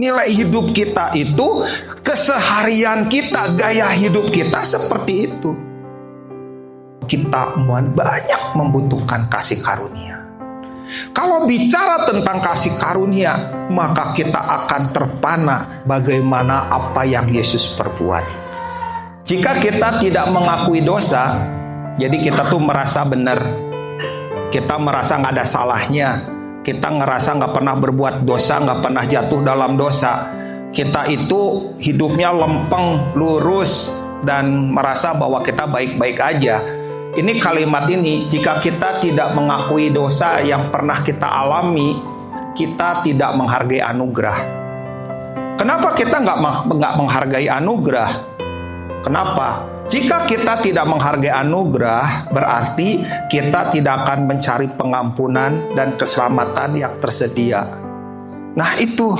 Nilai hidup kita itu, keseharian kita, gaya hidup kita seperti itu. Kita banyak membutuhkan kasih karunia. Kalau bicara tentang kasih karunia, maka kita akan terpana bagaimana apa yang Yesus perbuat. Jika kita tidak mengakui dosa, jadi kita tuh merasa benar. Kita merasa nggak ada salahnya. Kita ngerasa nggak pernah berbuat dosa, nggak pernah jatuh dalam dosa. Kita itu hidupnya lempeng, lurus, dan merasa bahwa kita baik-baik aja. Ini kalimat ini, jika kita tidak mengakui dosa yang pernah kita alami, kita tidak menghargai anugerah. Kenapa kita nggak menghargai anugerah? Kenapa? Jika kita tidak menghargai anugerah, berarti kita tidak akan mencari pengampunan dan keselamatan yang tersedia. Nah itu,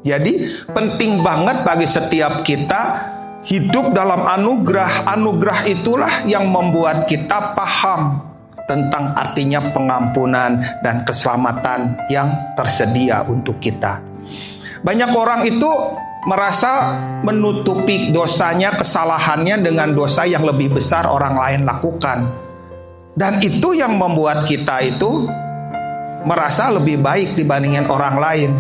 jadi penting banget bagi setiap kita hidup dalam anugerah. Anugerah itulah yang membuat kita paham tentang artinya pengampunan dan keselamatan yang tersedia untuk kita. Banyak orang itu merasa menutupi dosanya, kesalahannya dengan dosa yang lebih besar orang lain lakukan. Dan itu yang membuat kita itu merasa lebih baik dibandingin orang lain.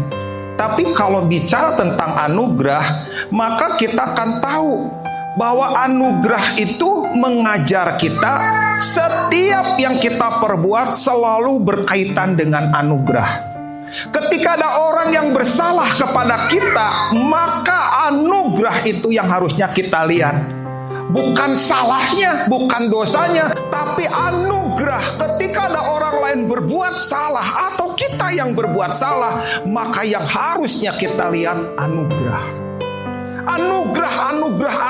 Tapi kalau bicara tentang anugerah, maka kita akan tahu bahwa anugerah itu mengajar kita setiap yang kita perbuat selalu berkaitan dengan anugerah. Ketika ada orang yang bersalah kepada kita, maka anugerah itu yang harusnya kita lihat. Bukan salahnya, bukan dosanya, tapi anugerah. Ketika ada orang lain berbuat salah atau kita yang berbuat salah, maka yang harusnya kita lihat anugerah.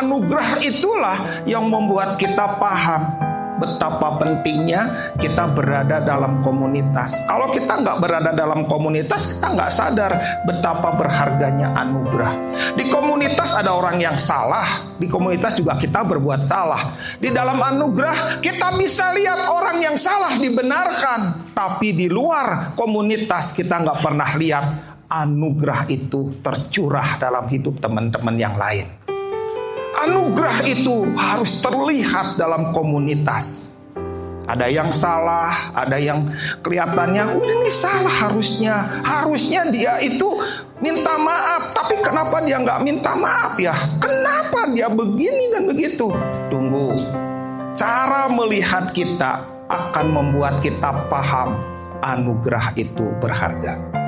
Anugerah itulah yang membuat kita paham betapa pentingnya kita berada dalam komunitas. Kalau kita nggak berada dalam komunitas, kita nggak sadar betapa berharganya anugerah. Di komunitas ada orang yang salah, di komunitas juga kita berbuat salah. Di dalam anugerah kita bisa lihat orang yang salah dibenarkan, tapi di luar komunitas kita nggak pernah lihat anugerah itu tercurah dalam hidup teman-teman yang lain. Anugerah itu harus terlihat dalam komunitas. Ada yang salah, ada yang kelihatannya ini salah harusnya dia itu minta maaf, tapi kenapa dia nggak minta maaf ya? Kenapa dia begini dan begitu? Tunggu, cara melihat kita akan membuat kita paham anugerah itu berharga.